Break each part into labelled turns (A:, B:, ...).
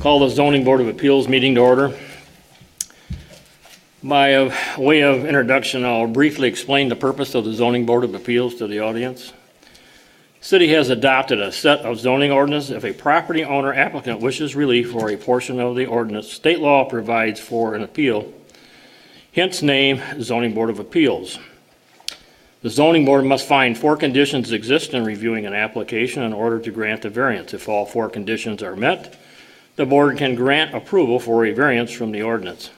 A: Call the Zoning Board of Appeals meeting to order. By way of introduction, I'll briefly explain the purpose of the Zoning Board of Appeals to the audience. The city has adopted a set of zoning ordinances. If a property owner applicant wishes relief for a portion of the ordinance, state law provides for an appeal, hence name Zoning Board of Appeals. The zoning board must find 4 conditions exist in reviewing an application in order to grant the variance. If all 4 conditions are met, the board can grant approval for a variance from the ordinance.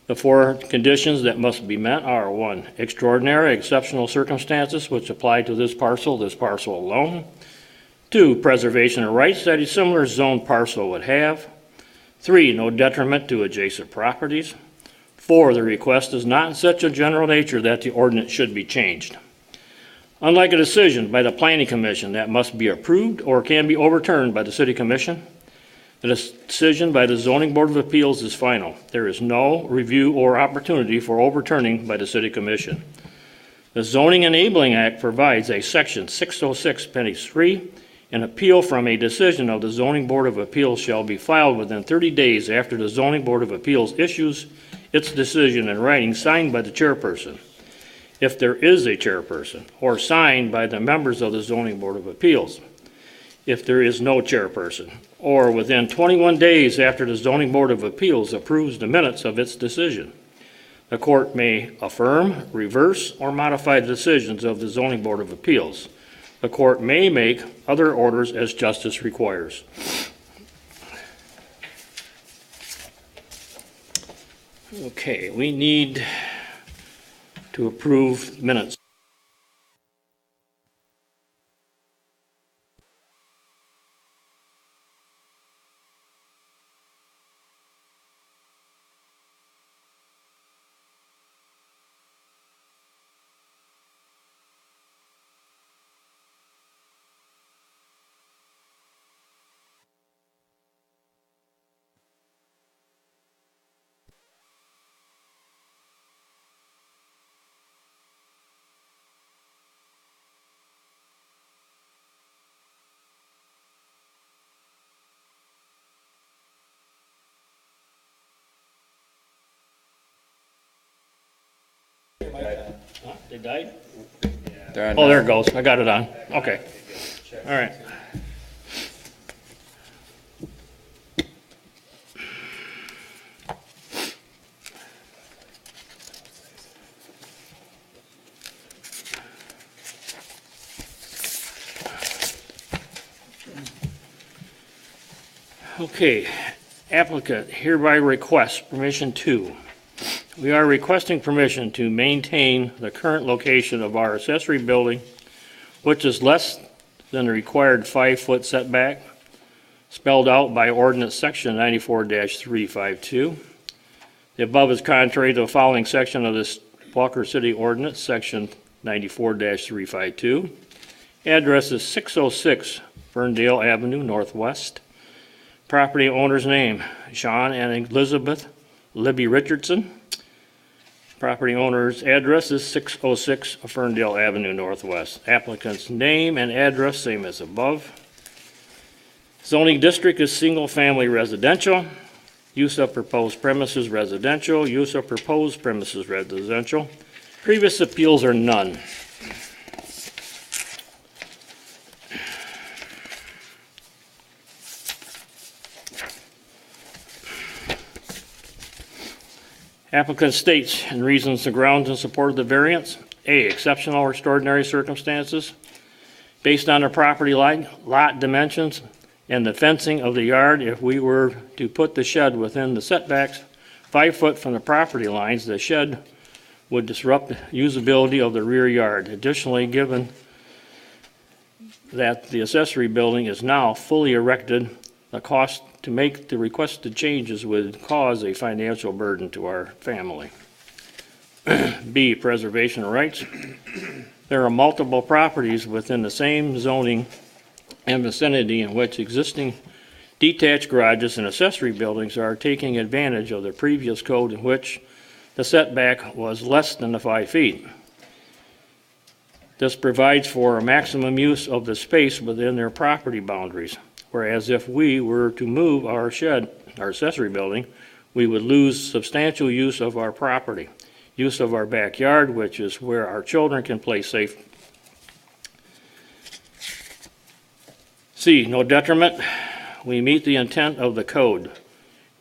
A: The 4 conditions that must be met are: 1, extraordinary, exceptional circumstances which apply to this parcel alone. 2, preservation of rights that a similar zoned parcel would have. 3, no detriment to adjacent properties. 4, the request is not in such a general nature that the ordinance should be changed. Unlike a decision by the Planning Commission that must be approved or can be overturned by the City Commission, the decision by the Zoning Board of Appeals is final. There is no review or opportunity for overturning by the City Commission. The Zoning Enabling Act provides a section 606, Appendix 3, an appeal from a decision of the Zoning Board of Appeals shall be filed within 30 days after the Zoning Board of Appeals issues its decision in writing, signed by the chairperson, if there is a chairperson, or signed by the members of the Zoning Board of Appeals, if there is no chairperson, or within 21 days after the Zoning Board of Appeals approves the minutes of its decision. The court may affirm, reverse, or modify the decisions of the Zoning Board of Appeals. The court may make other orders as justice requires. Okay, we need to approve minutes. They died? Oh, there it goes. I got it on. Okay. All right. Okay. Applicant hereby requests permission to. We are requesting permission to maintain the current location of our accessory building, which is less than the required 5-foot setback, spelled out by ordinance section 94-352. The above is contrary to the following section of this Walker City Ordinance, section 94-352. Address is 606 Ferndale Avenue Northwest. Property owner's name, Sean and Elizabeth Libby Richardson. Property owner's address is 606 Ferndale Avenue Northwest. Applicant's name and address same as above. Zoning district is single-family residential. Use of proposed premises residential. Use of proposed premises residential. Previous appeals are none. Applicant states and reasons the grounds in support of the variance. A, exceptional or extraordinary circumstances based on the property lot dimensions and the fencing of the yard. If we were to put the shed within the setbacks 5 foot from the property lines, the shed would disrupt usability of the rear yard. Additionally, given that the accessory building is now fully erected, the cost to make the requested changes would cause a financial burden to our family. B, preservation of rights. There are multiple properties within the same zoning and vicinity in which existing detached garages and accessory buildings are taking advantage of the previous code in which the setback was less than the 5 feet. This provides for a maximum use of the space within their property boundaries. Whereas if we were to move our shed, our accessory building, we would lose substantial use of our property, use of our backyard, which is where our children can play safe. C, no detriment. We meet the intent of the code,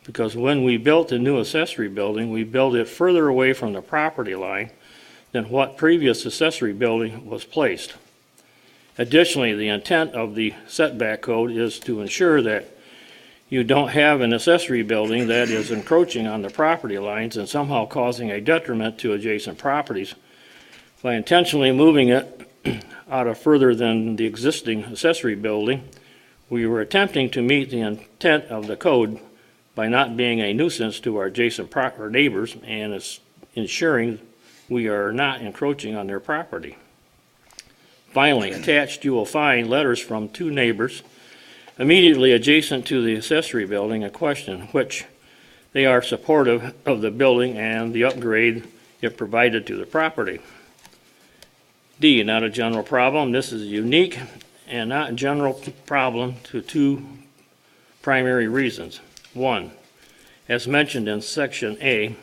A: because when we built the new accessory building, we built it further away from the property line than what previous accessory building was placed. Additionally, the intent of the setback code is to ensure that you don't have an accessory building that is encroaching on the property lines and somehow causing a detriment to adjacent properties. By intentionally moving it out of further than the existing accessory building, we were attempting to meet the intent of the code by not being a nuisance to our adjacent neighbors and ensuring we are not encroaching on their property. Finally, attached you will find letters from two neighbors immediately adjacent to the accessory building in question, which they are supportive of the building and the upgrade it provided to the property. D, not a general problem. This is unique and not a general problem to two primary reasons. One, as mentioned in section A,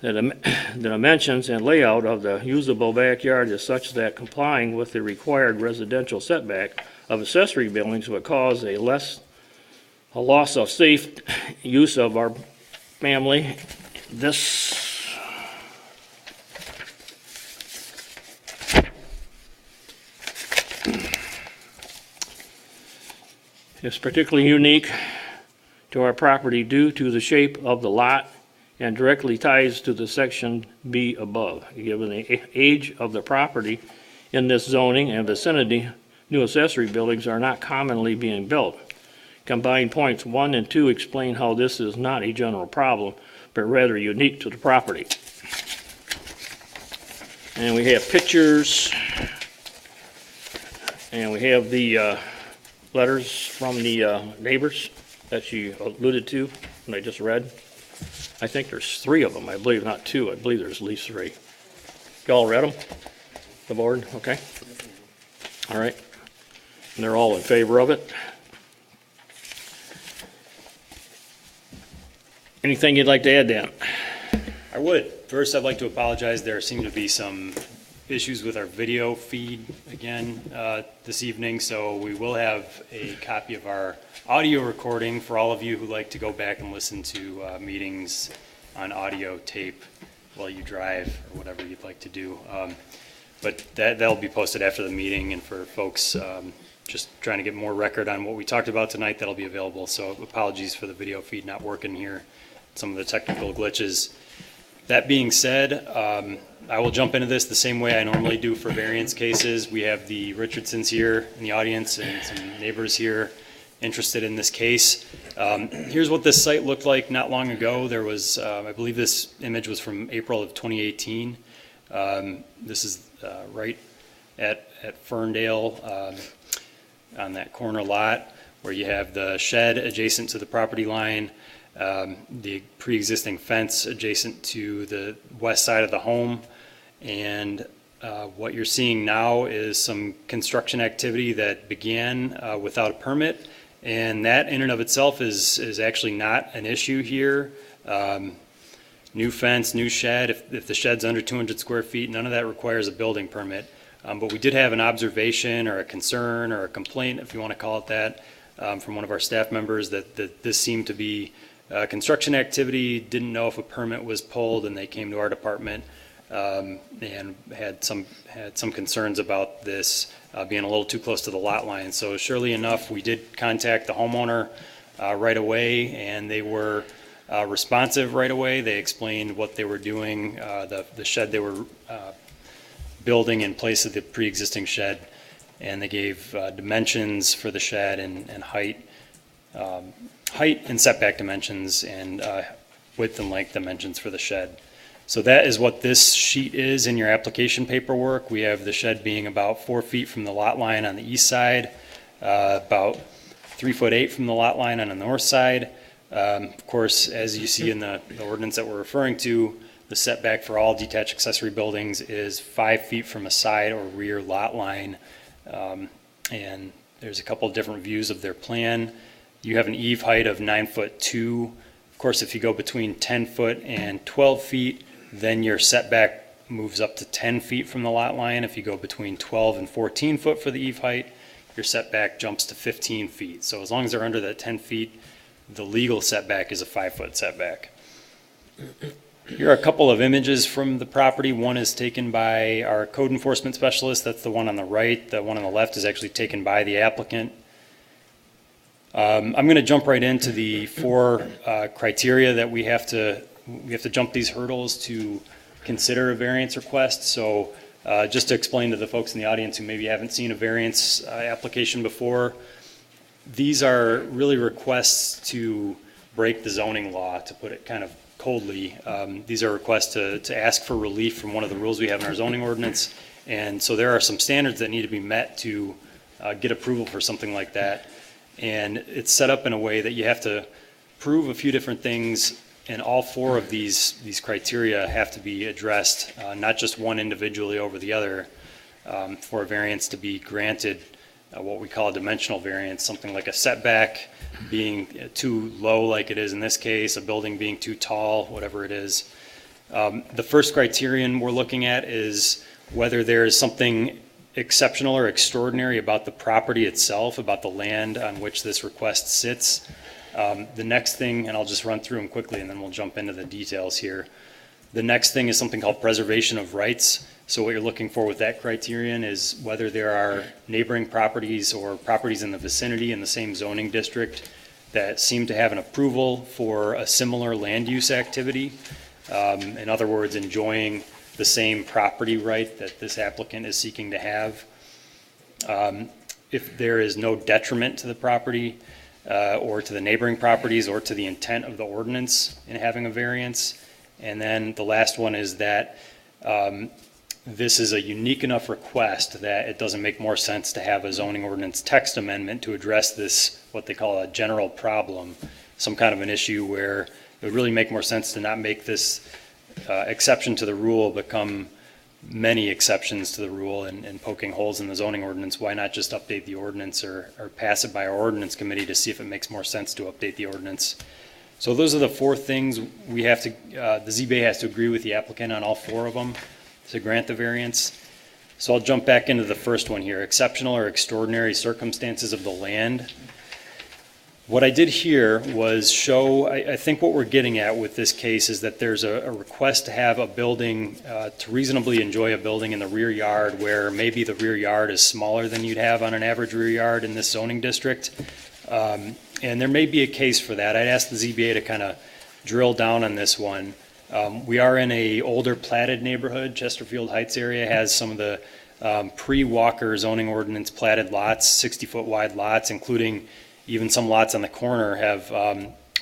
A: the dimensions and layout of the usable backyard is such that complying with the required residential setback of accessory buildings would cause a loss of safe use of our family. This is particularly unique to our property due to the shape of the lot and directly ties to the section B above. Given the age of the property in this zoning and vicinity, new accessory buildings are not commonly being built. Combined points 1 and 2 explain how this is not a general problem, but rather unique to the property. And we have pictures, and we have the letters from the neighbors that she alluded to, and I just read. I think there's 3 of them, I believe, not 2. I believe there's at least 3. You all read them? The board? Okay. All right. And they're all in favor of it. Anything you'd like to add, Dan?
B: I would. First, I'd like to apologize. There seem to be some issues with our video feed again this evening, so we will have a copy of our audio recording for all of you who like to go back and listen to meetings on audio tape while you drive or whatever you'd like to do. But that'll be posted after the meeting, and for folks just trying to get more record on what we talked about tonight, that'll be available. So apologies for the video feed not working here, some of the technical glitches. That being said, I will jump into this the same way I normally do for variance cases. We have the Richardsons here in the audience and some neighbors here interested in this case. Here's what this site looked like not long ago. There was, I believe this image was from April of 2018. This is right at Ferndale on that corner lot where you have the shed adjacent to the property line, the pre-existing fence adjacent to the west side of the home, and what you're seeing now is some construction activity that began without a permit, and that in and of itself is actually not an issue here. New fence, new shed, if the shed's under 200 square feet, none of that requires a building permit. But we did have an observation or a concern or a complaint, if you want to call it that, from one of our staff members that this seemed to be construction activity, didn't know if a permit was pulled, and they came to our department and had some concerns about this being a little too close to the lot line. So surely enough, we did contact the homeowner right away, and they were responsive right away. They explained what they were doing, the shed they were building in place of the pre-existing shed, and they gave dimensions for the shed and height and setback dimensions and width and length dimensions for the shed. So that is what this sheet is in your application paperwork. We have the shed being about 4 feet from the lot line on the east side, about 3'8" from the lot line on the north side. Of course, as you see in the ordinance that we're referring to, the setback for all detached accessory buildings is 5 feet from a side or rear lot line. And There's a couple different views of their plan. You have an eave height of 9'2". Of course, if you go between 10 foot and 12 feet, then your setback moves up to 10 feet from the lot line. If you go between 12 and 14 foot for the eave height, your setback jumps to 15 feet. So as long as they're under that 10 feet, the legal setback is a 5-foot setback. Here are a couple of images from the property. One is taken by our code enforcement specialist. That's the one on the right. The one on the left is actually taken by the applicant. I'm going to jump right into the 4 criteria that we have to jump these hurdles to consider a variance request. So just to explain to the folks in the audience who maybe haven't seen a variance application before, these are really requests to break the zoning law, to put it kind of coldly. These are requests to ask for relief from one of the rules we have in our zoning ordinance. And so there are some standards that need to be met to get approval for something like that. And it's set up in a way that you have to prove a few different things, and all 4 of these criteria have to be addressed, not just one individually over the other, for a variance to be granted. What we call a dimensional variance, something like a setback being too low like it is in this case, a building being too tall, whatever it is. The first criterion we're looking at is whether there is something exceptional or extraordinary about the property itself, about the land on which this request sits. The next thing, and I'll just run through them quickly and then we'll jump into the details here. The next thing is something called preservation of rights. So what you're looking for with that criterion is whether there are neighboring properties or properties in the vicinity in the same zoning district that seem to have an approval for a similar land use activity. In other words, enjoying the same property right that this applicant is seeking to have. If there is no detriment to the property or to the neighboring properties or to the intent of the ordinance in having a variance. And then the last one is that this is a unique enough request that it doesn't make more sense to have a zoning ordinance text amendment to address this, what they call a general problem, some kind of an issue where it would really make more sense to not make this exception to the rule become many exceptions to the rule and poking holes in the zoning ordinance. Why not just update the ordinance or pass it by our ordinance committee to see if it makes more sense to update the ordinance? So those are the 4 things we have to, the ZBA has to agree with the applicant on all 4 of them to grant the variance. So I'll jump back into the first one here, exceptional or extraordinary circumstances of the land. What I did here was show, I think what we're getting at with this case is that there's a request to have a building, to reasonably enjoy a building in the rear yard where maybe the rear yard is smaller than you'd have on an average rear yard in this zoning district. And there may be a case for that. I'd ask the ZBA to kind of drill down on this one. We are in a older platted neighborhood. Chesterfield Heights area has some of the pre-Walker zoning ordinance platted lots, 60-foot wide lots, including even some lots on the corner have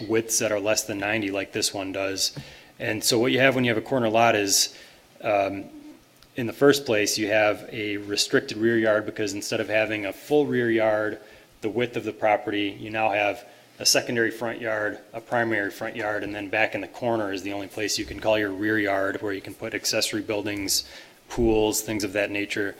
B: widths that are less than 90 like this one does. And so what you have when you have a corner lot is, in the first place, you have a restricted rear yard because instead of having a full rear yard, the width of the property, you now have a secondary front yard, a primary front yard, and then back in the corner is the only place you can call your rear yard where you can put accessory buildings, pools, things of that nature.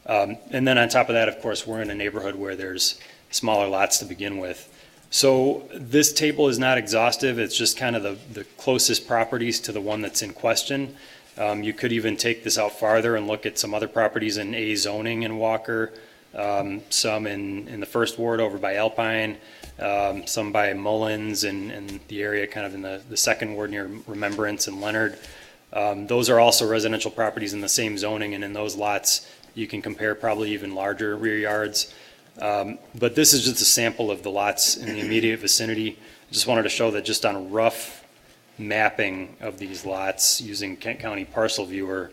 B: And then on top of that, of course, we're in a neighborhood where there's smaller lots to begin with. So this table is not exhaustive. It's just kind of the closest properties to the one that's in question. You could even take this out farther and look at some other properties in A zoning in Walker, some in the first ward over by Alpine, some by Mullins and the area kind of in the second ward near Remembrance and Leonard. Those are also residential properties in the same zoning, and in those lots you can compare probably even larger rear yards. But this is just a sample of the lots in the immediate vicinity. I just wanted to show that just on a rough mapping of these lots using Kent County Parcel Viewer,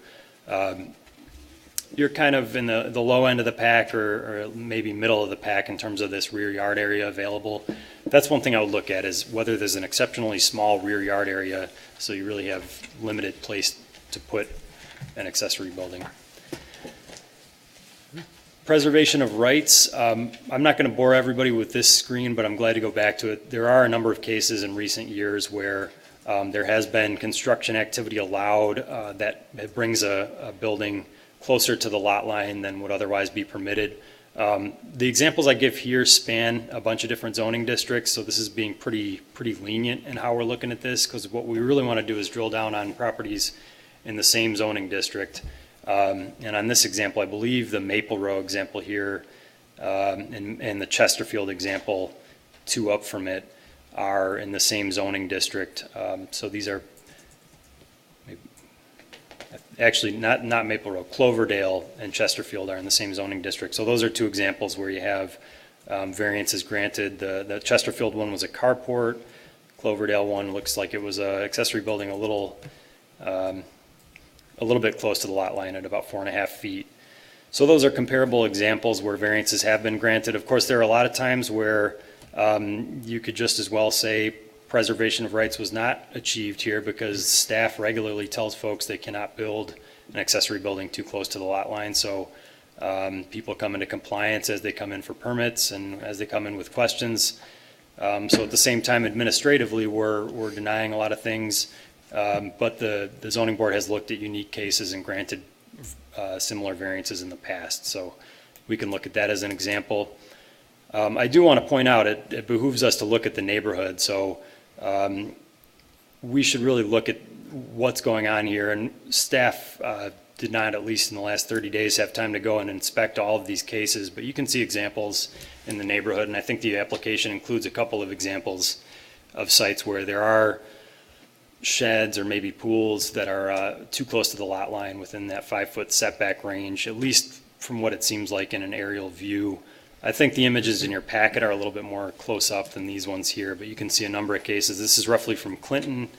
B: you're kind of in the low end of the pack or maybe middle of the pack in terms of this rear yard area available. That's one thing I would look at is whether there's an exceptionally small rear yard area so you really have limited place to put an accessory building. Preservation of rights. I'm not going to bore everybody with this screen, but I'm glad to go back to it. There are a number of cases in recent years where there has been construction activity allowed that brings a building closer to the lot line than would otherwise be permitted. The examples I give here span a bunch of different zoning districts, so this is being pretty lenient in how we're looking at this, because what we really want to do is drill down on properties in the same zoning district. And on this example, I believe the Maple Row example here and the Chesterfield example, 2 up from it, are in the same zoning district. So these are actually not Maple Row, Cloverdale and Chesterfield are in the same zoning district. So those are 2 examples where you have variances granted. The Chesterfield one was a carport. Cloverdale one looks like it was an accessory building a little bit close to the lot line at about 4.5 feet. So those are comparable examples where variances have been granted. Of course, there are a lot of times where you could just as well say preservation of rights was not achieved here because staff regularly tells folks they cannot build an accessory building too close to the lot line. So people come into compliance as they come in for permits and as they come in with questions. So at the same time, administratively, we're denying a lot of things, but the zoning board has looked at unique cases and granted similar variances in the past. So we can look at that as an example. I do want to point out it behooves us to look at the neighborhood. So we should really look at what's going on here, and staff did not, at least in the last 30 days, have time to go and inspect all of these cases, but you can see examples in the neighborhood, and I think the application includes a couple of examples of sites where there are sheds or maybe pools that are too close to the lot line within that 5-foot setback range, at least from what it seems like in an aerial view. I think the images in your packet are a little bit more close up than these ones here, but you can see a number of cases. This is roughly from Clinton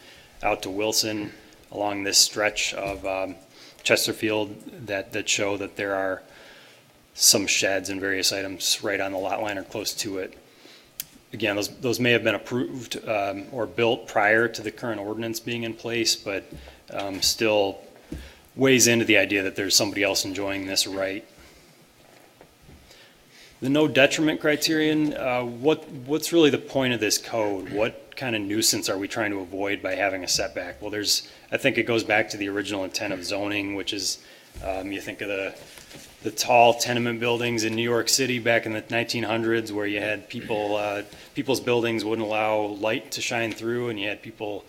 B: out to Wilson along this stretch of Chesterfield that show that there are some sheds and various items right on the lot line or close to it. Again, those may have been approved or built prior to the current ordinance being in place, but still weighs into the idea that there's somebody else enjoying this right. The no detriment criterion, what's really the point of this code? What kind of nuisance are we trying to avoid by having a setback? Well, I think it goes back to the original intent of zoning, which is, you think of the tall tenement buildings in New York City back in the 1900s, where you had people's buildings wouldn't allow light to shine through, and you had people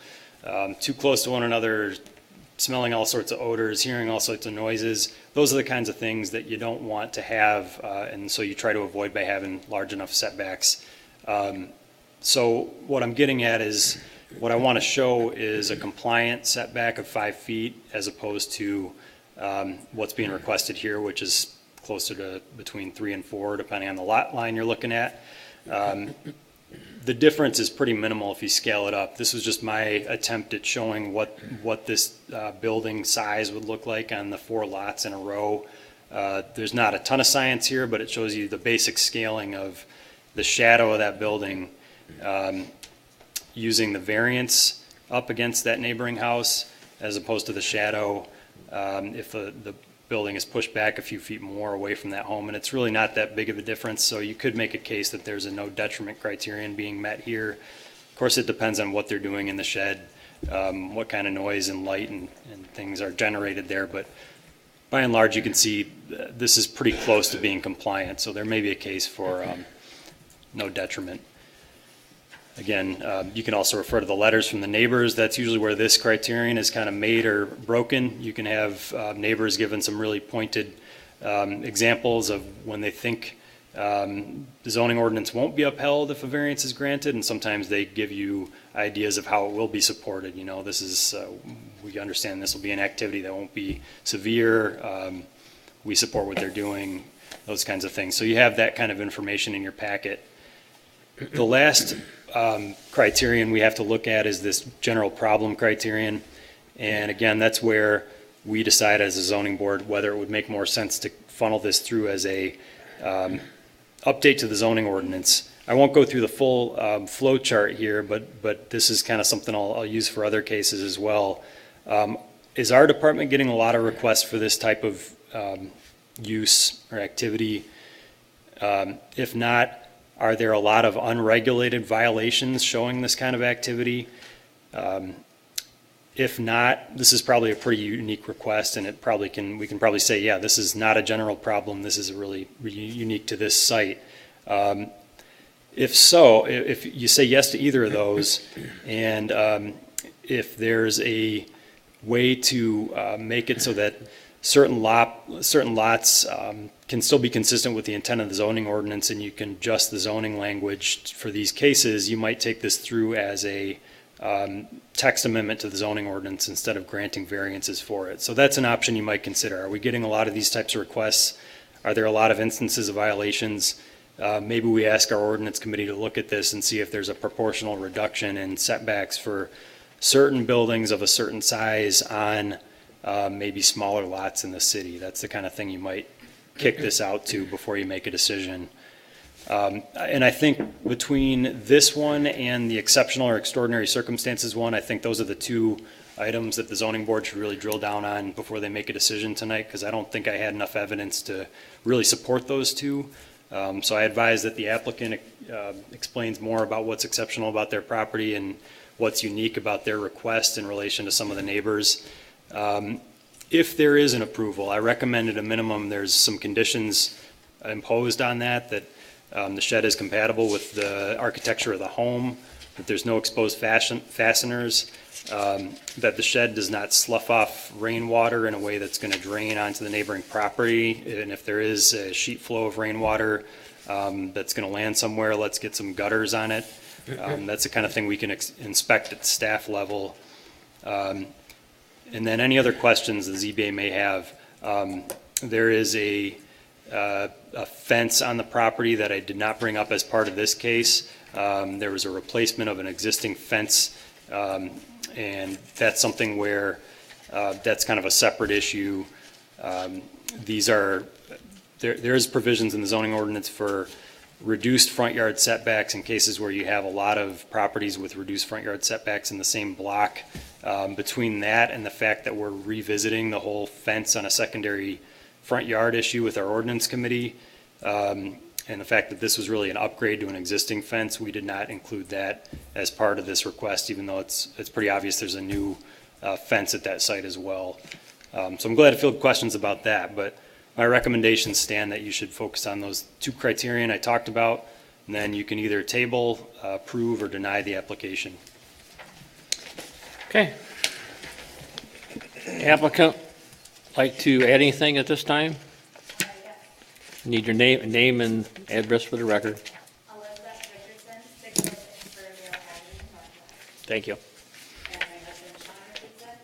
B: too close to one another, smelling all sorts of odors, hearing all sorts of noises. Those are the kinds of things that you don't want to have, and so you try to avoid by having large enough setbacks. So what I'm getting at is, what I want to show is a compliant setback of 5 feet as opposed to what's being requested here, which is closer to between 3 and 4, depending on the lot line you're looking at. The difference is pretty minimal if you scale it up. This was just my attempt at showing what this building size would look like on the 4 lots in a row. There's not a ton of science here, but it shows you the basic scaling of the shadow of that building using the variance up against that neighboring house as opposed to the shadow if the building is pushed back a few feet more away from that home, and it's really not that big of a difference. So you could make a case that there's a no detriment criterion being met here. Of course, it depends on what they're doing in the shed, what kind of noise and light and things are generated there, but by and large you can see this is pretty close to being compliant, so there may be a case for no detriment. Again, you can also refer to the letters from the neighbors. That's usually where this criterion is kind of made or broken. You can have neighbors given some really pointed examples of when they think the zoning ordinance won't be upheld if a variance is granted, and sometimes they give you ideas of how it will be supported. You know, this is, we understand this will be an activity that won't be severe. We support what they're doing, those kinds of things. So you have that kind of information in your packet. The last criterion we have to look at is this general problem criterion. And again, that's where we decide as a zoning board whether it would make more sense to funnel this through as a update to the zoning ordinance. I won't go through the full flow chart here, but this is kind of something I'll use for other cases as well. Is our department getting a lot of requests for this type of use or activity? If not, are there a lot of unregulated violations showing this kind of activity? If not, this is probably a pretty unique request, and we can probably say, yeah, this is not a general problem. This is really unique to this site. If so, if you say yes to either of those, and if there's a way to make it so that certain lots can still be consistent with the intent of the zoning ordinance, and you can adjust the zoning language for these cases, you might take this through as a text amendment to the zoning ordinance instead of granting variances for it. So that's an option you might consider. Are we getting a lot of these types of requests? Are there a lot of instances of violations? Maybe we ask our ordinance committee to look at this and see if there's a proportional reduction in setbacks for certain buildings of a certain size on maybe smaller lots in the city. That's the kind of thing you might kick this out to before you make a decision. And I think between this one and the exceptional or extraordinary circumstances one, I think those are the two items that the zoning board should really drill down on before they make a decision tonight, because I don't think I had enough evidence to really support those two. So I advise that the applicant explains more about what's exceptional about their property and what's unique about their request in relation to some of the neighbors. If there is an approval, I recommend at a minimum there's some conditions imposed on that the shed is compatible with the architecture of the home, that there's no exposed fasteners, that the shed does not slough off rainwater in a way that's going to drain onto the neighboring property. And if there is a sheet flow of rainwater that's going to land somewhere, let's get some gutters on it. That's the kind of thing we can inspect at staff level. And then any other questions the ZBA may have, there is a fence on the property that I did not bring up as part of this case. There was a replacement of an existing fence, and that's something where that's kind of a separate issue. There is provisions in the zoning ordinance for reduced front yard setbacks in cases where you have a lot of properties with reduced front yard setbacks in the same block. Between that and the fact that we're revisiting the whole fence on a secondary front yard issue with our ordinance committee, and the fact that this was really an upgrade to an existing fence, we did not include that as part of this request, even though it's pretty obvious there's a new fence at that site as well. So I'm glad to field questions about that, but my recommendations stand that you should focus on those two criterion I talked about, and then you can either table, approve, or deny the application.
A: Okay. Applicant, like to add anything at this time? Need your name and address for the record.
C: Elizabeth Richardson, 606 Ferndale Avenue, Northwest.
A: Thank you.
C: And my husband Sean Richardson.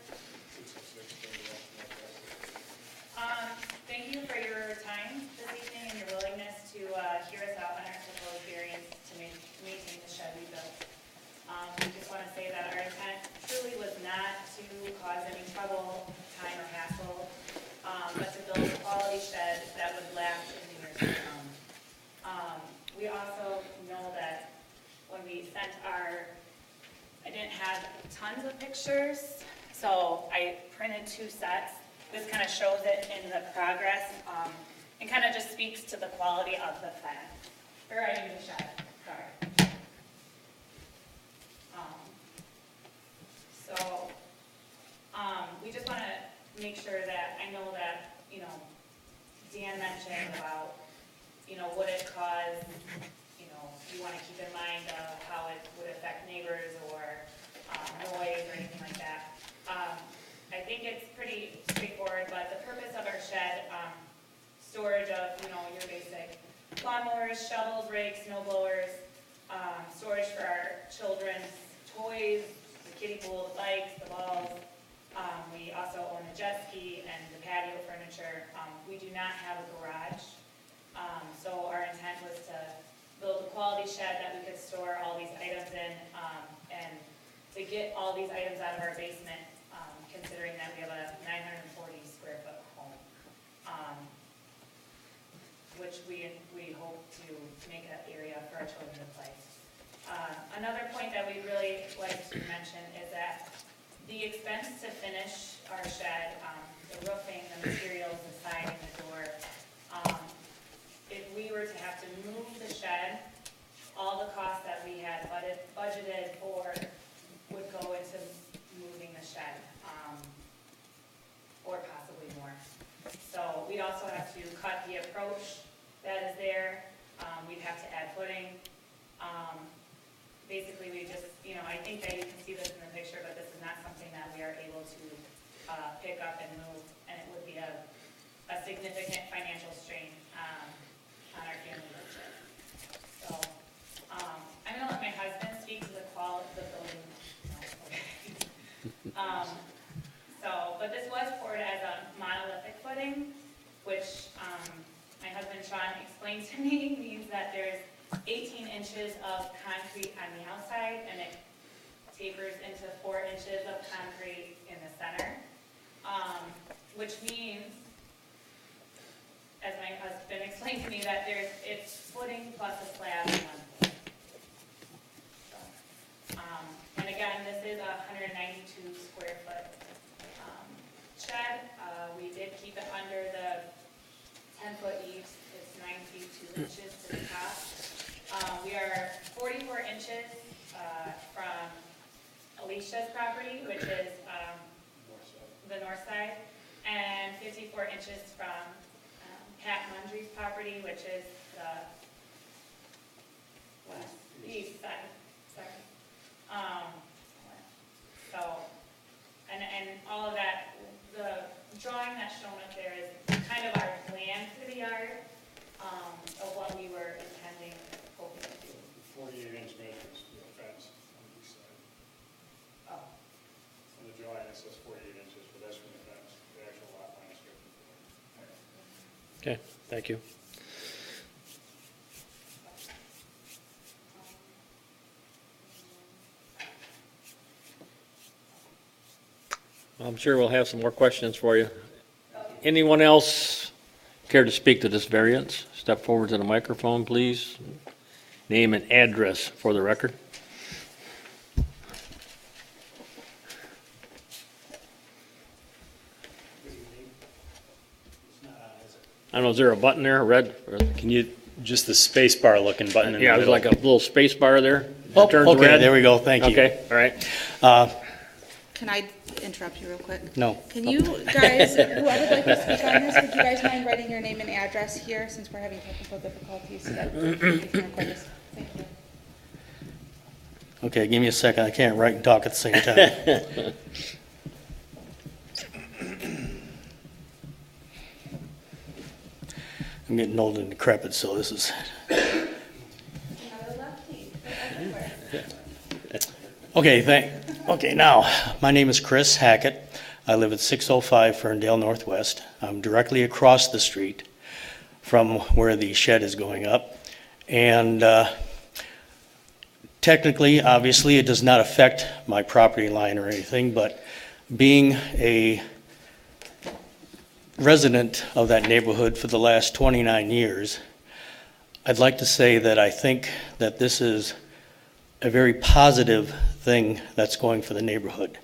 C: Thank you for your time this evening and your willingness to hear us out on our proposed variance to maintain the shed we built. We just want to say that our intent truly was not to cause any trouble, time, or hassle, but to build a quality shed that would last in the years to come. We also know that when we sent I didn't have tons of pictures, so I printed 2 sets. This kind of shows it in the progress, and kind of just speaks to the quality of the fence, or I mean the shed, sorry. We just want to make sure that, I know that, Dan mentioned about, would it cause, you want to keep in mind how it would affect neighbors or noise or anything like that. I think it's pretty straightforward, but the purpose of our shed, storage of, your basic lawnmowers, shovels, rakes, snow blowers, storage for our children's toys, the kiddie pool, the bikes, the balls. We also own a jet ski and the patio furniture. We do not have a garage, so our intent was to build a quality shed that we could store all these items in, and to get all these items out of our basement, considering that we have a 940 square foot home, which we hope to make an area for our children to play. Another point that we'd really like to mention is that the expense to finish our shed, the roofing, the materials, the siding, the door, if we were to have to move the shed, all the costs that we had budgeted for would go into moving the shed. shed, or possibly more. So we'd also have to cut the approach that is there. We'd have to add footing. Basically, we just, I think that you can see this in the picture, but this is not something that we are able to pick up and move, and it would be a significant financial strain on our family budget. So I'm going to let my husband speak to the quality of the building. But this was poured as a monolithic footing, which my husband Sean explained to me means that there's 18 inches of concrete on the outside, and it tapers into 4 inches of concrete in the center, which means, as my husband explained to me, that it's footing plus a slab in one place. And again, this is a 192 square foot shed. We did keep it under the 10-foot eaves. It's 9 feet 2 inches to the top. We are 44 inches from Alicia's property, which is the north side, and 54 inches from Pat Mundry's property, which is the east side. Sorry. And all of that, the drawing that's shown up there is kind of our plan for the yard of what we were intending, hoping to do.
D: 48-inch measures for the fence on the east side.
C: Oh,
D: On the drawing, it says 48 inches, but that's from the fence, the actual lot line is 54.
A: Okay, thank you. I'm sure we'll have some more questions for you. Anyone else care to speak to this variance? Step forward to the microphone, please. Name and address for the record. I don't know, is there a button there, red?
B: Can you, just the space bar looking button in the
A: Yeah,
B: middle?
A: there's like a little space bar there.
E: Oh,
A: It turns
E: okay,
A: red.
E: there we go, thank you.
A: Okay, all right.
F: Can I interrupt you real quick?
E: No.
F: Can you guys, whoever would like to speak on this, would you guys mind writing your name and address here, since we're having technical difficulties, so that we can record this? Thank you.
E: Okay, give me a second, I can't write and talk at the same time. I'm getting old and decrepit, so this is... Okay, now, my name is Chris Hackett. I live at 605 Ferndale Northwest. I'm directly across the street from where the shed is going up. And technically, obviously, it does not affect my property line or anything, but being a resident of that neighborhood for the last 29 years, I'd like to say that I think that this is a very positive thing that's going for the neighborhood.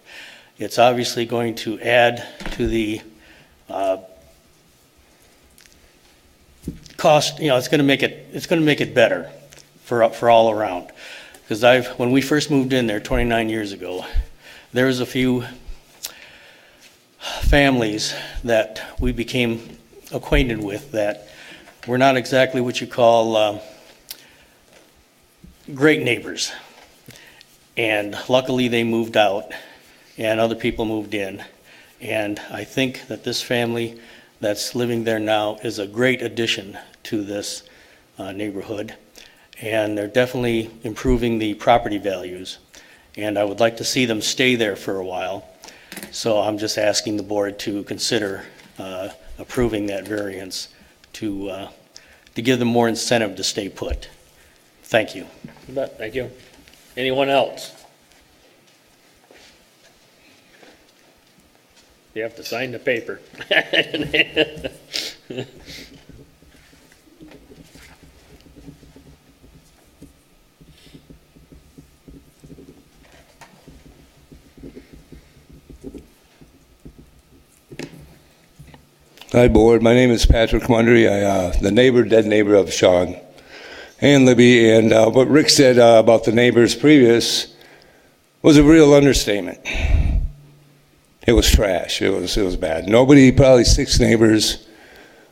E: It's obviously going to add to the cost, it's going to make it better for all around. Because when we first moved in there 29 years ago, there was a few families that we became acquainted with that were not exactly what you call great neighbors. And luckily they moved out and other people moved in. And I think that this family that's living there now is a great addition to this neighborhood. And they're definitely improving the property values. And I would like to see them stay there for a while. So I'm just asking the board to consider approving that variance to give them more incentive to stay put. Thank you.
A: You bet, thank you. Anyone else? You have to sign the paper.
G: Hi, board. My name is Patrick Mundry. Dead neighbor of Sean and Libby. And what Rick said about the neighbors previous was a real understatement. It was trash. It was bad. Nobody, probably 6 neighbors.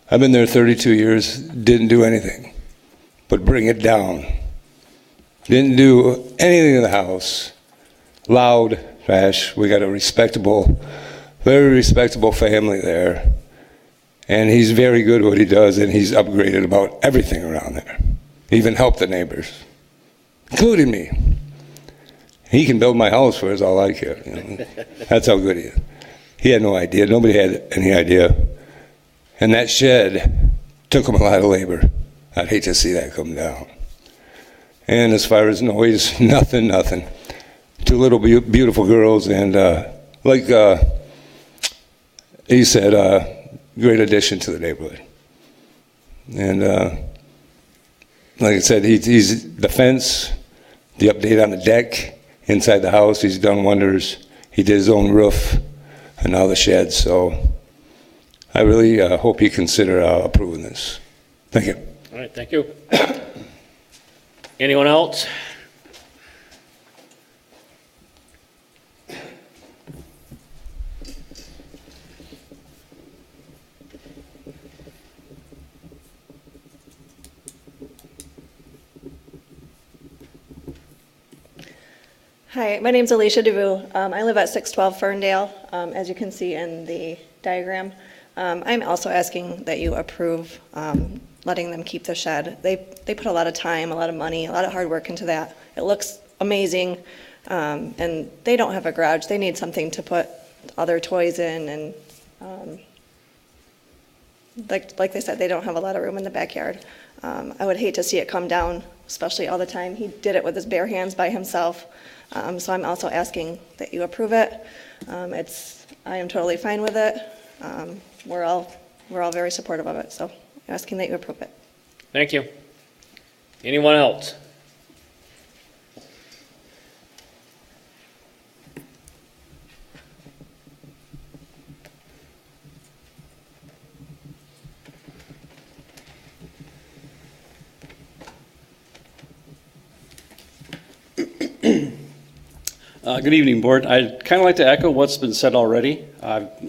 G: I've been there 32 years, didn't do anything but bring it down. Didn't do anything in the house. Loud, trash. We got a respectable, very respectable family there. And he's very good at what he does, and he's upgraded about everything around there. Even helped the neighbors, including me. He can build my house for all I care. You know? That's how good he is. He had no idea. Nobody had any idea. And that shed took him a lot of labor. I'd hate to see that come down. And as far as noise, nothing. 2 little beautiful girls, and like he said, great addition to the neighborhood. And like I said, he's the fence, the update on the deck, inside the house, he's done wonders. He did his own roof, and now the shed. So I really hope you consider approving this. Thank you.
A: All right, thank you. Anyone else?
H: Hi, my name's Alicia DeVue. I live at 612 Ferndale, as you can see in the diagram. I'm also asking that you approve letting them keep the shed. They put a lot of time, a lot of money, a lot of hard work into that. It looks amazing, and they don't have a garage. They need something to put other toys in, and like they said, they don't have a lot of room in the backyard. I would hate to see it come down, especially all the time. He did it with his bare hands by himself. So I'm also asking that you approve it. I am totally fine with it. We're all very supportive of it, so I'm asking that you approve it.
A: Thank you. Anyone else?
I: Good evening, Board. I'd kind of like to echo what's been said already.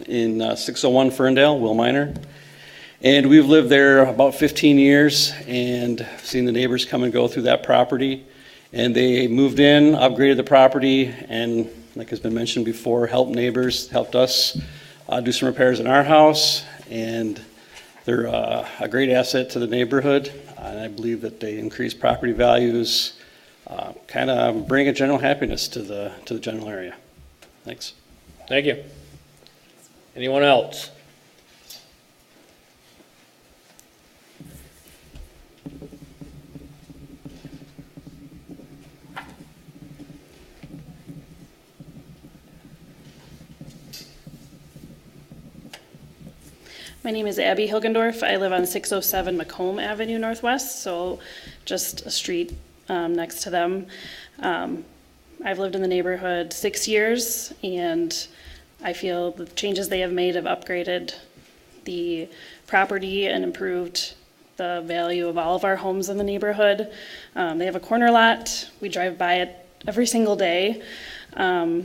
I: In 601 Ferndale, Will Minor, and we've lived there about 15 years and seen the neighbors come and go through that property. And they moved in, upgraded the property, and like has been mentioned before, helped neighbors, helped us do some repairs in our house, and they're a great asset to the neighborhood. And I believe that they increase property values, kind of bring a general happiness to the general area. Thanks.
A: Thank you. Anyone else?
J: My name is Abby Hilgendorf. I live on 607 Macomb Avenue Northwest, so just a street next to them. I've lived in the neighborhood 6 years, and I feel the changes they have made have upgraded the property and improved the value of all of our homes in the neighborhood. They have a corner lot. We drive by it every single day. That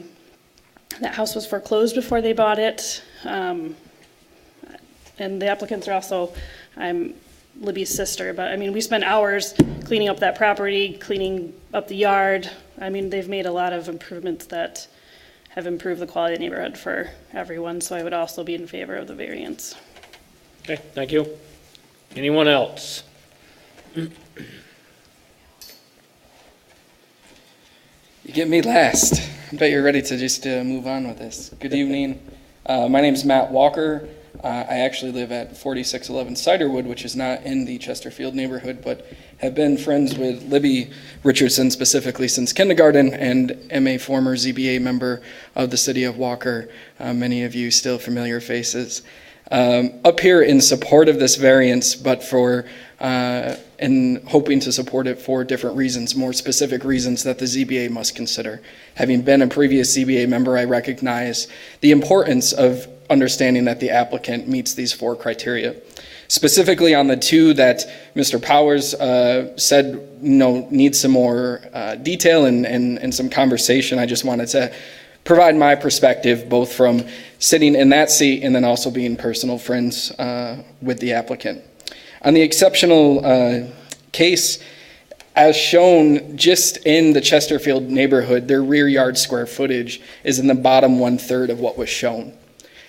J: house was foreclosed before they bought it. And the applicants are also, I'm Libby's sister, but I mean, we spend hours cleaning up that property, cleaning up the yard. I mean, they've made a lot of improvements that have improved the quality of the neighborhood for everyone, so I would also be in favor of the variance.
A: Okay, thank you. Anyone else?
K: You get me last. I bet you're ready to just move on with this. Good evening. My name is Matt Walker. I actually live at 4611 Ciderwood, which is not in the Chesterfield neighborhood, but have been friends with Libby Richardson specifically since kindergarten, and am a former ZBA member of the city of Walker. Many of you still familiar faces. Up here in support of this variance, but and hoping to support it for different reasons, more specific reasons that the ZBA must consider. Having been a previous ZBA member, I recognize the importance of understanding that the applicant meets these 4 criteria. Specifically on the 2 that Mr. Powers said need some more detail and some conversation, I just wanted to provide my perspective, both from sitting in that seat and then also being personal friends with the applicant. On the exceptional case, as shown just in the Chesterfield neighborhood, their rear yard square footage is in the bottom 1/3 of what was shown.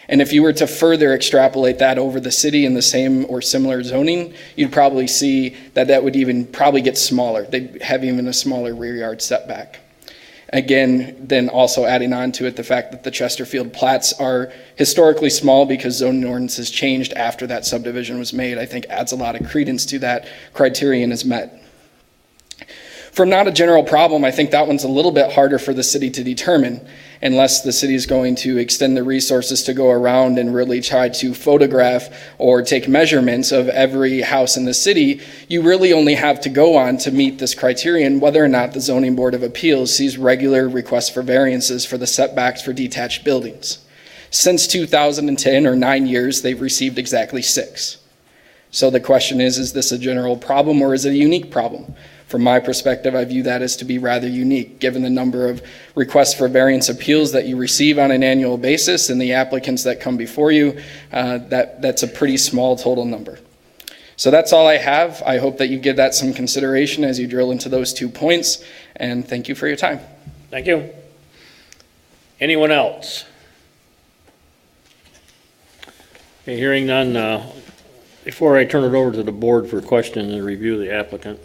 K: And if you were to further extrapolate that over the city in the same or similar zoning, you'd probably see that that would even probably get smaller. They'd have even a smaller rear yard setback. Again, then also adding on to it the fact that the Chesterfield plats are historically small because zoning ordinances changed after that subdivision was made, I think adds a lot of credence to that criterion is met. From not a general problem, I think that one's a little bit harder for the city to determine unless the city is going to extend the resources to go around and really try to photograph or take measurements of every house in the city. You really only have to go on to meet this criterion whether or not the Zoning Board of Appeals sees regular requests for variances for the setbacks for detached buildings. Since 2010, or 9 years, they've received exactly 6. So the question is this a general problem or is it a unique problem? From my perspective, I view that as to be rather unique, given the number of requests for variance appeals that you receive on an annual basis and the applicants that come before you. That's a pretty small total number. So that's all I have. I hope that you give that some consideration as you drill into those 2 points, and thank you for your time.
A: Thank you. Anyone else? Okay, hearing none, before I turn it over to the board for questions and review the applicant,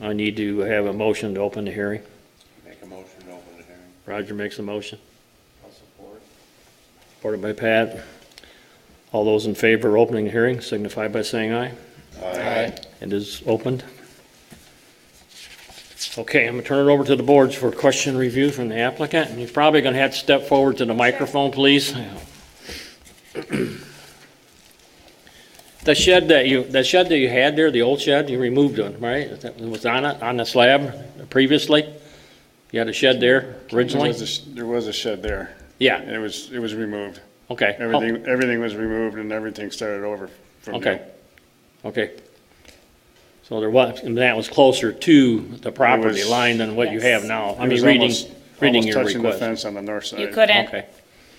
A: I need to have a motion to open the hearing.
L: Make a motion to open the hearing.
A: Roger makes a motion.
L: I'll support.
A: Supported by Pat. All those in favor of opening the hearing signify by saying aye.
L: Aye.
A: It is opened. Okay, I'm going to turn it over to the boards for question review from the applicant. And you're probably going to have to step forward to the microphone, please. The shed that you had there, the old shed, you removed it, right? It was on it, on the slab previously? You had a shed there originally?
D: There was a shed there.
A: Yeah.
D: And it was removed.
A: Okay.
D: Everything was removed and everything started over from
A: Okay.
D: there.
A: Okay. So there was, and that was closer to the property line than what you have now. I
D: It
A: mean,
D: was
A: reading
D: almost
A: your
D: touching the
A: request.
D: fence on the north side.
C: You couldn't
A: Okay,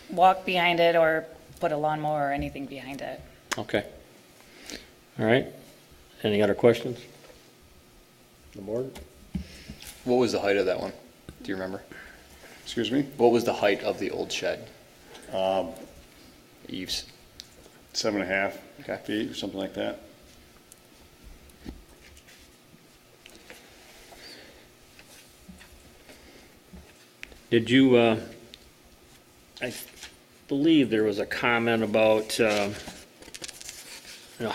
C: walk behind it or put a lawnmower or anything behind it.
A: okay. All right. Any other questions? The board?
M: What was the height of that one? Do you remember?
D: Excuse me?
M: What was the height of the old shed? Eaves.
D: 7.5
M: Okay.
D: feet or something like that.
A: Did you, I believe there was a comment about,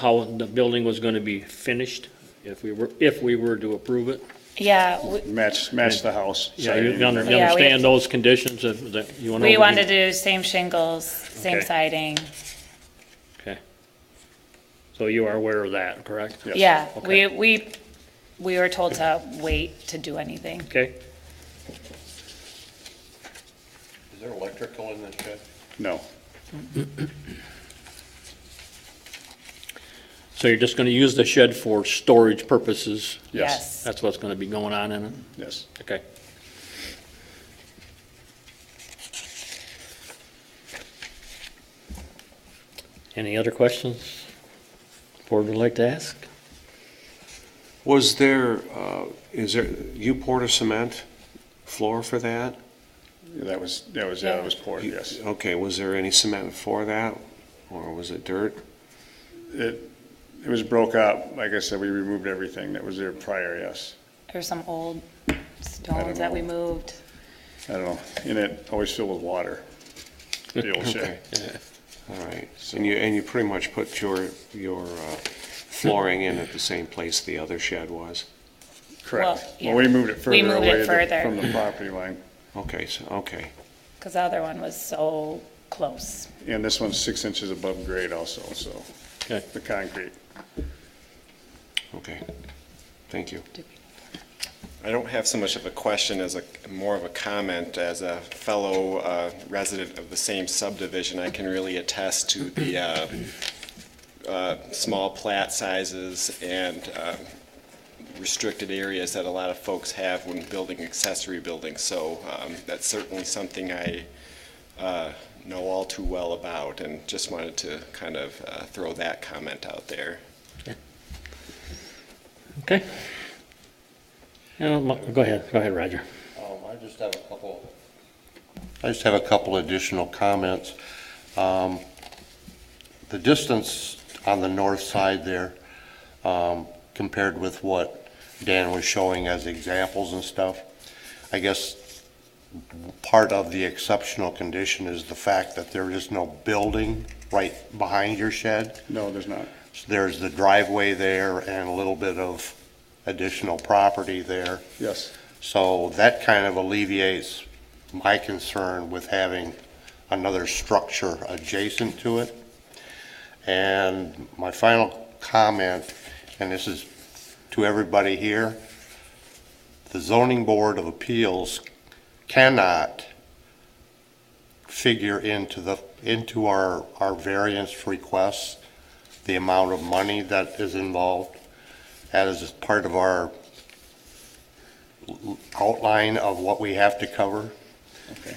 A: how the building was going to be finished if we were to approve it?
C: Yeah,
D: Match the house.
A: Yeah, you
C: Yeah, we
A: understand
C: have-
A: those conditions that you went over?
C: we wanted to do same shingles, same
A: Okay.
C: siding.
A: Okay. So you are aware of that, correct?
D: Yes.
C: Yeah,
A: Okay.
C: we were told to wait to do anything.
A: Okay.
L: Is there electrical in this shed?
D: No.
A: So you're just going to use the shed for storage purposes?
C: Yes.
A: That's what's going to be going on in it?
D: Yes.
A: Okay. Any other questions board would like to ask?
L: Was there, you poured a cement floor for that?
D: That was poured, yes.
L: Okay, was there any cement for that, or was it dirt?
D: It was broke up. Like I said, we removed everything that was there prior, yes.
C: There's some old stones that we moved.
D: I don't know. And it always filled with water, the old shed.
L: All right, and you pretty much put your flooring in at the same place the other shed was?
D: Correct.
C: Well, yeah.
D: Well, we moved it
C: We
D: further
C: moved it
D: away
C: further.
D: from the property line.
L: Okay, okay.
C: Because the other one was so close.
D: And this one's 6 inches above grade also, so,
A: Okay.
D: the concrete.
L: Okay, thank you.
N: I don't have so much of a question as more of a comment. As a fellow resident of the same subdivision, I can really attest to the small plat sizes and restricted areas that a lot of folks have when building accessory buildings. So that's certainly something I know all too well about, and just wanted to kind of throw that comment out there.
A: Okay. Go ahead, Roger.
O: I just have a couple additional comments. The distance on the north side there, compared with what Dan was showing as examples and stuff, I guess part of the exceptional condition is the fact that there is no building right behind your shed.
D: No, there's not.
O: There's the driveway there and a little bit of additional property there.
D: Yes.
O: So that kind of alleviates my concern with having another structure adjacent to it. And my final comment, and this is to everybody here, the Zoning Board of Appeals cannot figure into our variance requests the amount of money that is involved. That is part of our outline of what we have to cover.
D: Okay.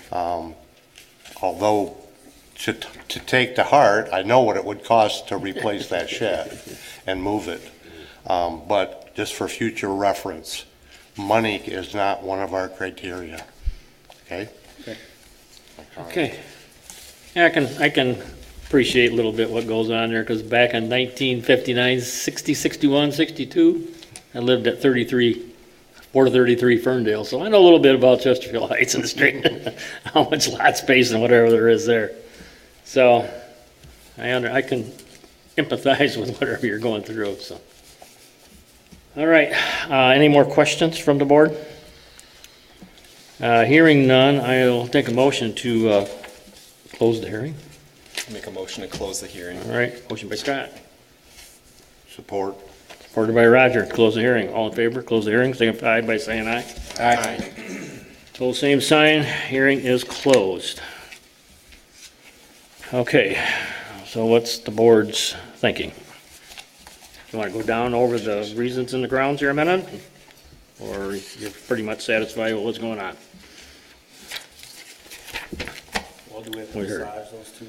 O: Although to take to heart, I know what it would cost to replace that shed and move it. But just for future reference, money is not one of our criteria. Okay?
A: Okay. Yeah, I can appreciate a little bit what goes on there, because back in 1959, 60, 61, 62, I lived at 433 Ferndale, so I know a little bit about Chesterfield Heights and the street, how much lot space and whatever there is there. So I can empathize with whatever you're going through. So, all right. Any more questions from the board? Hearing none, I'll take a motion to close the hearing.
N: Make a motion to close the hearing.
A: All right. Motion by Scott.
O: Support.
A: Supported by Roger. Close the hearing. All in favor? Close the hearing. Signify by saying aye.
N: Aye.
A: Pose same sign. Hearing is closed. Okay. So what's the board's thinking? You want to go down over the reasons and the grounds here a minute? Or you're pretty much satisfied with what's going on?
E: Well, do we have to
A: We heard.
E: massage those two?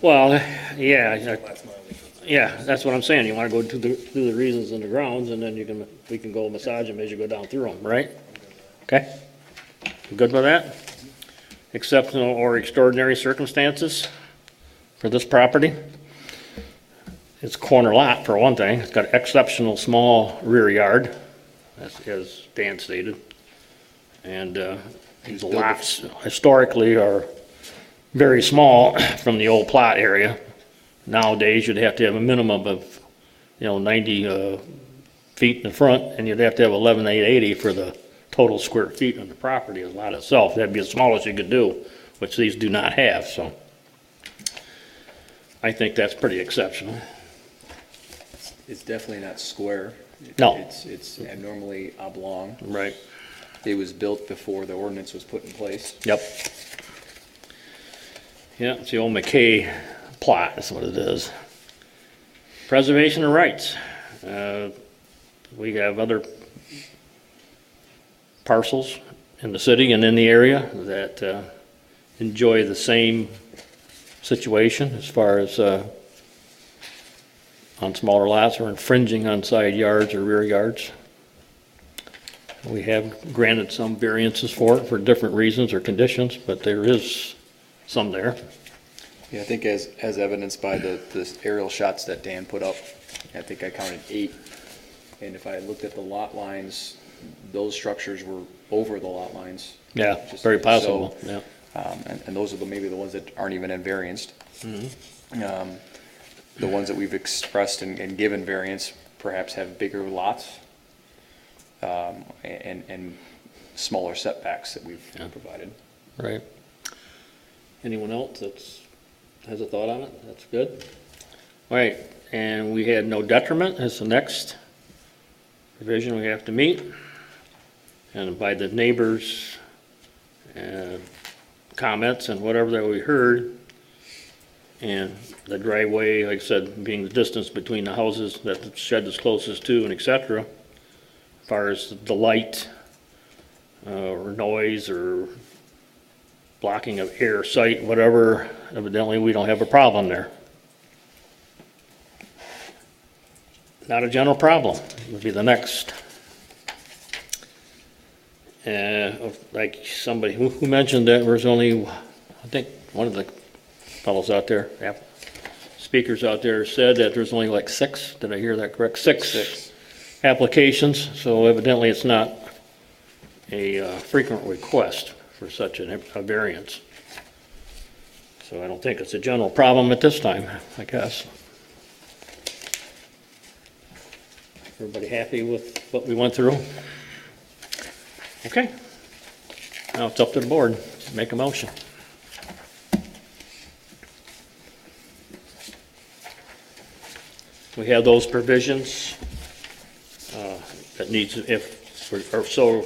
A: Well, yeah,
E: That's my only concern.
A: yeah, that's what I'm saying. You want to go through the reasons and the grounds, and then we can go massage them as you go down through them, right? Okay? You good with that? Exceptional or extraordinary circumstances for this property? It's a corner lot, for one thing. It's got exceptional small rear yard, as Dan stated. And these lots historically are very small from the old plot area. Nowadays, you'd have to have a minimum of, 90 feet in the front, and you'd have to have 11,880 for the total square feet on the property, a lot itself. That'd be the smallest you could do, which these do not have, so. I think that's pretty exceptional.
M: It's definitely not square.
A: No.
M: It's abnormally oblong.
A: Right.
M: It was built before the ordinance was put in place.
A: Yep. Yeah, it's the old McKay plot, that's what it is. Preservation of rights. We have other parcels in the city and in the area that enjoy the same situation as far as on smaller lots or infringing on side yards or rear yards. We have granted some variances for it for different reasons or conditions, but there is some there.
M: Yeah, I think as evidenced by the aerial shots that Dan put up, I think I counted 8. And if I looked at the lot lines, those structures were over the lot lines.
A: Yeah, very possible, yeah.
M: And those are maybe the ones that aren't even invarianced. The ones that we've expressed and given variance perhaps have bigger lots and smaller setbacks that we've provided.
A: Right. Anyone else has a thought on it? That's good. All right, and we had no detriment. That's the next provision we have to meet. And by the neighbors' comments and whatever that we heard, and the driveway, like I said, being the distance between the houses that the shed is closest to, and et cetera, far as the light, or noise, or blocking of air, sight, whatever, evidently we don't have a problem there. Not a general problem, would be the next. Like somebody, who mentioned that there's only, I think one of the fellows out there, speakers out there said that there's only like 6, did I hear that correct? Six applications, so evidently it's not a frequent request for such a variance. So I don't think it's a general problem at this time, I guess. Everybody happy with what we went through? Okay. Now it's up to the board to make a motion. We have those provisions that needs, if we're so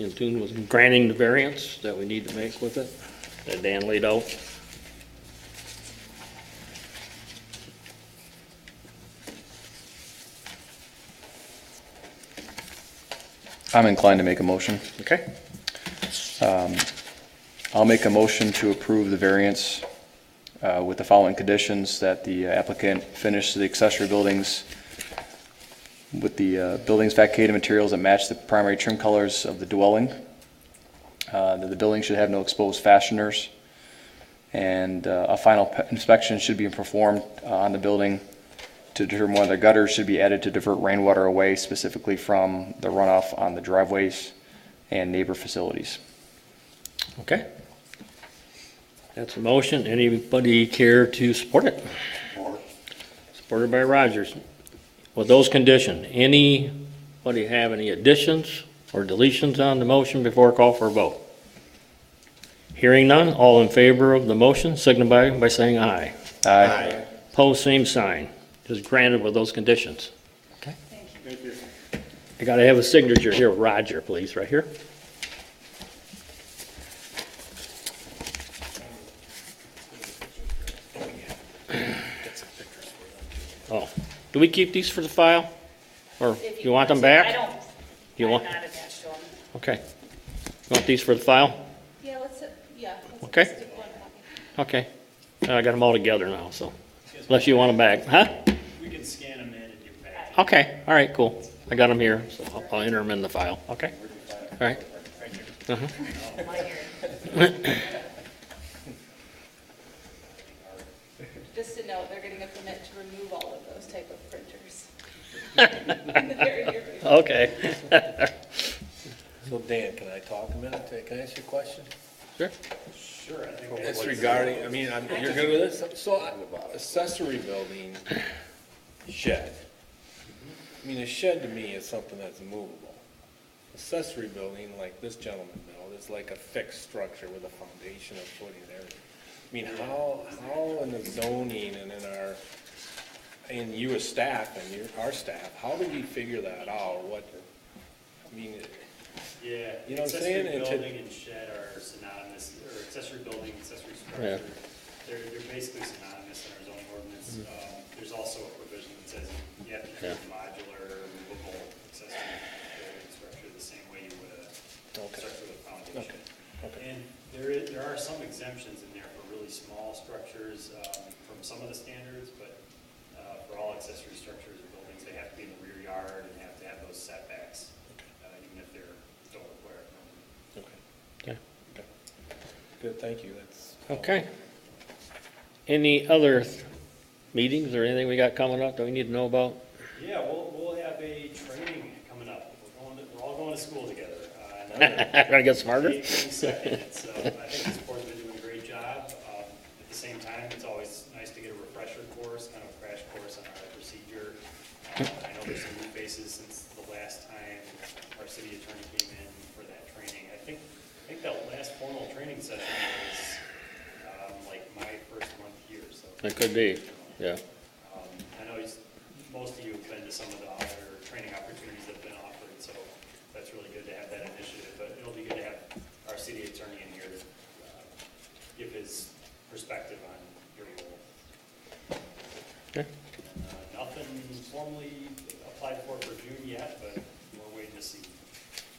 A: in tune with granting the variance that we need to make with it, that Dan laid out.
M: I'm inclined to make a motion.
A: Okay.
M: I'll make a motion to approve the variance with the following conditions: that the applicant finish the accessory buildings with the building's fabricated materials that match the primary trim colors of the dwelling, that the building should have no exposed fasteners, and a final inspection should be performed on the building to determine whether gutters should be added to divert rainwater away, specifically from the runoff on the driveways and neighbor facilities.
A: Okay. That's a motion. Anybody care to support it? Supported by Rogers. With those conditions, anybody have any additions or deletions on the motion before I call for a vote? Hearing none, all in favor of the motion signify by saying aye.
M: Aye.
A: Pose same sign. Is granted with those conditions. Okay.
D: Thank you.
A: I gotta have a signature here, Roger, please, right here. Oh, do we keep these for the file? Or
C: If
A: you want them back?
C: I don't,
A: You
C: I'm
A: want?
C: not attached to them.
A: Okay. You want these for the file?
F: Yeah, let's
A: Okay.
F: stick one copy.
A: Okay. I got them all together now, so, unless you want them back, huh?
B: We can scan them in and give back.
A: Okay, all right, cool. I got them here, so I'll enter them in the file, okay? All right. Uh-huh.
F: Just to note, they're getting a permit to remove all of those type of printers. In the very near future.
A: Okay.
P: So Dan, can I talk a minute? Can I ask you a question?
A: Sure.
B: Sure, I think
P: It's regarding, I mean, you're good with this? So accessory building shed. I mean, a shed to me is something that's movable. Accessory building, like this gentleman built, is like a fixed structure with a foundation and footing and everything. I mean, how in the zoning and in you as staff and our staff, how do we figure that out? I mean,
B: Yeah,
P: you know what I'm saying?
B: accessory building and shed are synonymous, or accessory building, accessory
A: Yeah.
B: structure. They're basically synonymous in our zoning ordinance. There's also a provision that says you have to treat
A: Yeah.
B: modular, movable accessory building structure the same way you would a structure with a foundation. And there are some exemptions in there for really small structures from some of the standards, but for all accessory structures or buildings, they have to be in the rear yard and have to have those setbacks, even if they're don't require a permit.
A: Okay.
P: good, thank you. That's
A: Okay. Any other meetings or anything we got coming up that we need to know about?
B: Yeah, we'll have a training coming up. We're all going to school together.
A: Gonna get smarter?
B: May 22nd. So I think this board's been doing a great job. At the same time, it's always nice to get a refresher course, kind of a crash course on our procedure. I know there's some new faces since the last time our city attorney came in for that training. I think that last formal training session was like my first month here. So
A: It could be, yeah.
B: I know most of you have been to some of the other training opportunities that have been offered, so that's really good to have that initiative. But it'll be good to have our city attorney in here to give his perspective on your role.
A: Okay.
B: Nothing formally applied for June yet, but we're waiting to see.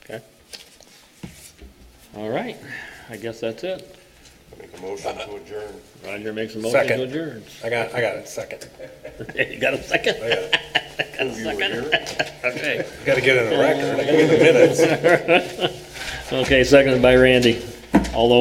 A: Okay. All right, I guess that's it.
O: Make a motion to adjourn.
A: Roger makes a motion
P: Second.
A: to adjourn.
P: I got it, second.
A: You got a second?
P: I got it.
A: Got a second? Okay.
P: Gotta get it in the record, I gotta get the minutes.
A: Okay, seconded by Randy. All those